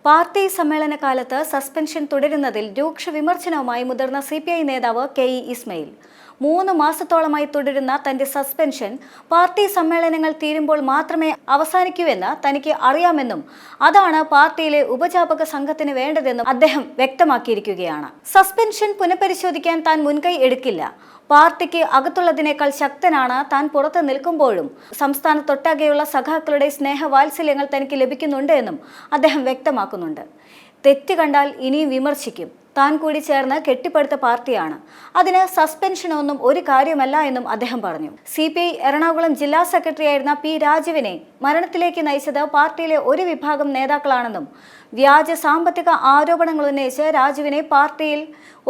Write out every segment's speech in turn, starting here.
Party സമ്മേളന കാലത്ത് suspension തുടരുന്നതിൽ രൂക്ഷ വിമർശനവുമായി മുതിർന്ന CPI നേതാവ് KE ഇസ്മയിൽ. 3 മാസത്തോളമായി തുടരുന്ന തന്റെ സസ്പെൻഷൻ പാർട്ടി സമ്മേളനങ്ങൾ തീരുമ്പോൾ മാത്രമേ അവസാനിക്കൂവെന്ന് തനിക്ക് അറിയാമെന്നും അതാണ് പാർട്ടിയിലെ ഉപജാപക സംഘത്തിന് വേണ്ടതെന്നും അദ്ദേഹം വ്യക്തമാക്കിയിരിക്കുകയാണ്. സസ്പെൻഷൻ പുനഃപരിശോധിക്കാൻ താൻ മുൻകൈ എടുക്കില്ല. പാർട്ടിക്ക് അകത്തുള്ളതിനേക്കാൾ ശക്തനാണ് താൻ പുറത്ത് നിൽക്കുമ്പോഴും സംസ്ഥാനത്തൊട്ടാകെയുള്ള സഖാക്കളുടെ സ്നേഹവാത്സല്യങ്ങൾ തനിക്ക് ലഭിക്കുന്നുണ്ട് എന്നും അദ്ദേഹം വ്യക്തമാക്കുന്നുണ്ട്. തെറ്റ് കണ്ടാൽ ഇനിയും വിമർശിക്കും. താൻ കൂടി ചേർന്ന് കെട്ടിപ്പടുത്ത പാർട്ടിയാണ്. അതിന് സസ്പെൻഷനൊന്നും ഒരു കാര്യമല്ല എന്നും അദ്ദേഹം പറഞ്ഞു. CPI എറണാകുളം ജില്ലാ സെക്രട്ടറിയായിരുന്ന P. രാജുവിനെ മരണത്തിലേക്ക് നയിച്ചത് പാർട്ടിയിലെ ഒരു വിഭാഗം നേതാക്കളാണെന്നും വ്യാജ സാമ്പത്തിക ആരോപണങ്ങൾ ഉന്നയിച്ച് രാജുവിനെ പാർട്ടിയിൽ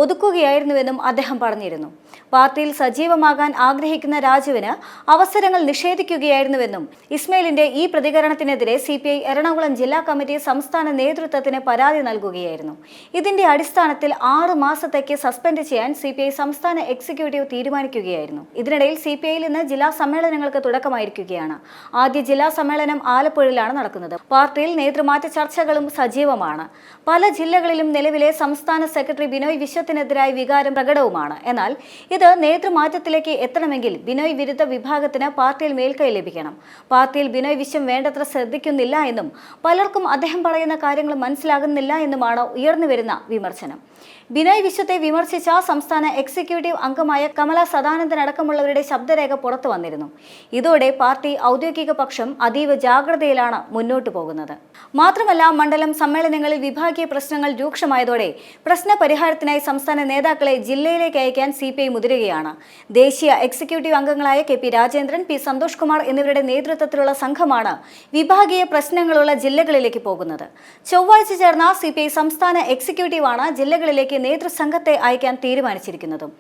ഒതുക്കുകയായിരുന്നുവെന്നും അദ്ദേഹം പറഞ്ഞിരുന്നു. പാർട്ടിയിൽ സജീവമാകാൻ ആഗ്രഹിക്കുന്ന രാജുവിന് അവസരങ്ങൾ നിഷേധിക്കുകയായിരുന്നുവെന്നും ഇസ്മയിലിന്റെ ഈ പ്രതികരണത്തിനെതിരെ CPI എറണാകുളം ജില്ലാ കമ്മിറ്റി സംസ്ഥാന നേതൃത്വത്തിന് പരാതി നൽകുകയായിരുന്നു. ഇതിന്റെ അടിസ്ഥാനത്തിൽ 6 മാസത്തേക്ക് സസ്പെൻഡ് ചെയ്യാൻ CPI സംസ്ഥാന എക്സിക്യൂട്ടീവ് തീരുമാനിക്കുകയായിരുന്നു. ഇതിനിടയിൽ CPIയിൽ ഇന്ന് ജില്ലാ സമ്മേളനങ്ങൾക്ക് തുടക്കമായിരിക്കുകയാണ്. ആദ്യ ജില്ലാ സമ്മേളനം ആലപ്പുഴയിലാണ് നടക്കുന്നത്. പാർട്ടിയിൽ നേതൃമാറ്റ ചർച്ചകളും സജീവമാണ്. പല ജില്ലകളിലും നിലവിലെ സംസ്ഥാന സെക്രട്ടറി ബിനോയ് വിശ്വത്തിനെതിരായ വികാരം പ്രകടവുമാണ്. എന്നാൽ ഇത് നേതൃമാറ്റത്തിലേക്ക് എത്തണമെങ്കിൽ ബിനോയ് വിരുദ്ധ വിഭാഗത്തിന് പാർട്ടിയിൽ മേൽക്കൈ ലഭിക്കണം. പാർട്ടിയിൽ ബിനോയ് വിശ്വം വേണ്ടത്ര ശ്രദ്ധിക്കുന്നില്ല എന്നും പലർക്കും അദ്ദേഹം പറയുന്ന കാര്യങ്ങൾ മനസ്സിലാകുന്നില്ല എന്നുമാണ് ഉയർന്നുവരുന്ന വിമർശനം. ബിനോയ് വിശ്വത്തെ വിമർശിച്ച സംസ്ഥാന എക്സിക്യൂട്ടീവ് അംഗമായ കമല സദാനന്ദൻ അടക്കമുള്ളവരുടെ ശബ്ദരേഖ പുറത്തു വന്നിരുന്നു. ഇതോടെ പാർട്ടി ഔദ്യോഗിക പക്ഷം അതീവ ജാഗ്രതയിലാണ് മുന്നോട്ടു പോകുന്നത്. മാത്രമല്ല, മണ്ഡലം സമ്മേളനങ്ങളിൽ വിഭാഗീയ പ്രശ്നങ്ങൾ രൂക്ഷമായതോടെ പ്രശ്ന പരിഹാരത്തിനായി സംസ്ഥാന നേതാക്കളെ ജില്ലയിലേക്ക് അയക്കാൻ CPI മുതിരുകയാണ്. ദേശീയ എക്സിക്യൂട്ടീവ് അംഗങ്ങളായ KP രാജേന്ദ്രൻ, P. സന്തോഷ് കുമാർ എന്നിവരുടെ നേതൃത്വത്തിലുള്ള സംഘമാണ് വിഭാഗീയ പ്രശ്നങ്ങളുള്ള ജില്ലകളിലേക്ക് പോകുന്നത്. ചൊവ്വാഴ്ച ചേർന്ന CPI സംസ്ഥാന എക്സിക്യൂട്ടീവാണ് ജില്ലകളിലേക്ക് നേതൃസംഘത്തെ അയക്കാൻ തീരുമാനിച്ചിരിക്കുന്നതും.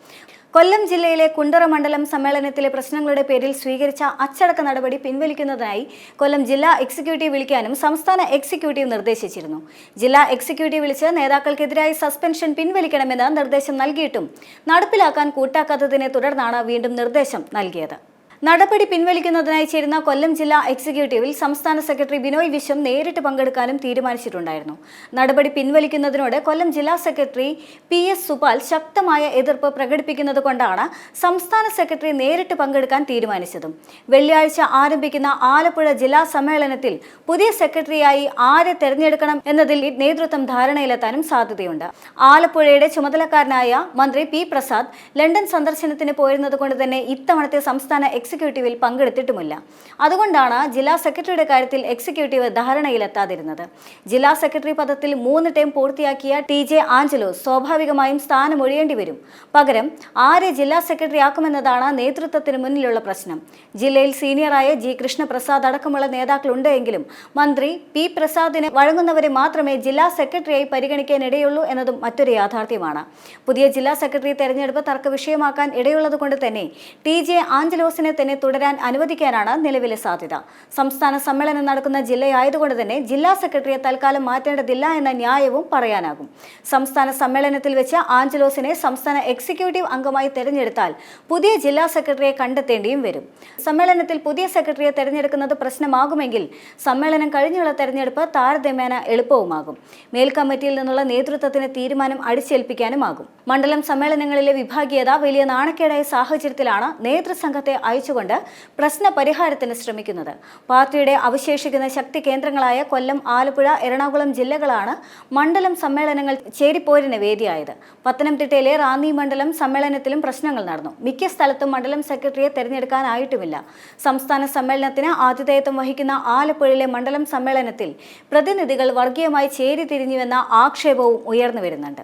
കൊല്ലം ജില്ലയിലെ കുണ്ടറ മണ്ഡലം സമ്മേളനത്തിലെ പ്രശ്നങ്ങളുടെ പേരിൽ സ്വീകരിച്ച അച്ചടക്ക നടപടി പിൻവലിക്കുന്നതിനായി കൊല്ലം ജില്ലാ എക്സിക്യൂട്ടീവ് വിളിക്കാനും സംസ്ഥാന എക്സിക്യൂട്ടീവ് നിർദ്ദേശിച്ചിരുന്നു. ജില്ലാ എക്സിക്യൂട്ടീവ് വിളിച്ച് നേതാക്കൾക്കെതിരായി സസ്പെൻഷൻ പിൻവലിക്കണമെന്ന് നിർദ്ദേശം നൽകിയിട്ടും നടപ്പിലാക്കാൻ കൂട്ടാക്കാത്തതിനെ തുടർന്നാണ് വീണ്ടും നിർദ്ദേശം നൽകിയത്. നടപടി പിൻവലിക്കുന്നതിനായി ചേരുന്ന കൊല്ലം ജില്ലാ എക്സിക്യൂട്ടീവിൽ സംസ്ഥാന സെക്രട്ടറി ബിനോയ് വിശ്വം നേരിട്ട് പങ്കെടുക്കാനും തീരുമാനിച്ചിട്ടുണ്ടായിരുന്നു. നടപടി പിൻവലിക്കുന്നതിനോട് കൊല്ലം ജില്ലാ സെക്രട്ടറി PS സുപാൽ ശക്തമായ എതിർപ്പ് പ്രകടിപ്പിക്കുന്നത് കൊണ്ടാണ് സംസ്ഥാന സെക്രട്ടറി നേരിട്ട് പങ്കെടുക്കാൻ തീരുമാനിച്ചതും. വെള്ളിയാഴ്ച ആരംഭിക്കുന്ന ആലപ്പുഴ ജില്ലാ സമ്മേളനത്തിൽ പുതിയ സെക്രട്ടറിയായി ആരെ തെരഞ്ഞെടുക്കണം എന്നതിൽ നേതൃത്വം ധാരണയിലെത്താനും സാധ്യതയുണ്ട്. ആലപ്പുഴയുടെ ചുമതലക്കാരനായ മന്ത്രി P. പ്രസാദ് ലണ്ടൻ സന്ദർശനത്തിന് പോയിരുന്നത് കൊണ്ട് തന്നെ ഇത്തവണത്തെ സംസ്ഥാന എക്സിക്യൂട്ടീവിൽ പങ്കെടുത്തിട്ടുമില്ല. അതുകൊണ്ടാണ് ജില്ലാ സെക്രട്ടറിയുടെ കാര്യത്തിൽ എക്സിക്യൂട്ടീവ് ധാരണയിലെത്താതിരുന്നത്. ജില്ലാ സെക്രട്ടറി പദത്തിൽ 3 ടേം പൂർത്തിയാക്കിയ TJ ആഞ്ചലോസ് സ്വാഭാവികമായും സ്ഥാനമൊഴിയേണ്ടി വരും. പകരം ആരെ ജില്ലാ സെക്രട്ടറി ആക്കുമെന്നതാണ് നേതൃത്വത്തിന് മുന്നിലുള്ള പ്രശ്നം. ജില്ലയിൽ സീനിയറായ G. കൃഷ്ണപ്രസാദ് അടക്കമുള്ള നേതാക്കളുണ്ട് എങ്കിലും മന്ത്രി P. പ്രസാദിന് വഴങ്ങുന്നവരെ മാത്രമേ ജില്ലാ സെക്രട്ടറിയായി പരിഗണിക്കാനിടയുള്ളൂ എന്നതും മറ്റൊരു യാഥാർത്ഥ്യമാണ്. പുതിയ ജില്ലാ സെക്രട്ടറി തെരഞ്ഞെടുപ്പ് തർക്ക വിഷയമാക്കാൻ ഇടയുള്ളത് കൊണ്ട് തന്നെ TJ ആഞ്ചലോസിനെ തന്നെ തുടരാൻ അനുവദിക്കാനാണ് നിലവിലെ സാധ്യത. സംസ്ഥാന സമ്മേളനം നടക്കുന്ന ജില്ലയായതുകൊണ്ട് തന്നെ ജില്ലാ സെക്രട്ടറിയെ തൽക്കാലം മാറ്റേണ്ടതില്ല എന്ന ന്യായവും പറയാനാകും. സംസ്ഥാന സമ്മേളനത്തിൽ വെച്ച് ആഞ്ചലോസിനെ സംസ്ഥാന എക്സിക്യൂട്ടീവ് അംഗമായി തെരഞ്ഞെടുത്താൽ പുതിയ ജില്ലാ സെക്രട്ടറിയെ കണ്ടെത്തേണ്ടിയും വരും. സമ്മേളനത്തിൽ പുതിയ സെക്രട്ടറിയെ തെരഞ്ഞെടുക്കുന്നത് പ്രശ്നമാകുമെങ്കിൽ സമ്മേളനം കഴിഞ്ഞുള്ള തെരഞ്ഞെടുപ്പ് താരതമ്യേന എളുപ്പവുമാകും. മേൽക്കമ്മിറ്റിയിൽ നിന്നുള്ള നേതൃത്വത്തിന് തീരുമാനം അടിച്ചേൽപ്പിക്കാനുമാകും. മണ്ഡലം സമ്മേളനങ്ങളിലെ വിഭാഗീയത വലിയ നാണക്കേടായ സാഹചര്യത്തിലാണ് നേതൃസംഘത്തെ അയച്ചുകൊണ്ട് പ്രശ്ന പരിഹാരത്തിന് ശ്രമിക്കുന്നത്. പാർട്ടിയുടെ അവശേഷിക്കുന്ന ശക്തി കേന്ദ്രങ്ങളായ കൊല്ലം, ആലപ്പുഴ, എറണാകുളം ജില്ലകളാണ് മണ്ഡലം സമ്മേളനങ്ങൾ ചേരിപ്പോരിന് വേദിയായത്. പത്തനംതിട്ടയിലെ റാന്നി മണ്ഡലം സമ്മേളനത്തിലും പ്രശ്നങ്ങൾ നടന്നു. മിക്ക സ്ഥലത്തും മണ്ഡലം സെക്രട്ടറിയെ തെരഞ്ഞെടുക്കാനായിട്ടുമില്ല. സംസ്ഥാന സമ്മേളനത്തിന് ആതിഥേയത്വം വഹിക്കുന്ന ആലപ്പുഴയിലെ മണ്ഡലം സമ്മേളനത്തിൽ പ്രതിനിധികൾ വർഗീയമായി ചേരിതിരിഞ്ഞുവെന്ന ആക്ഷേപവും ഉയർന്നു വരുന്നുണ്ട്.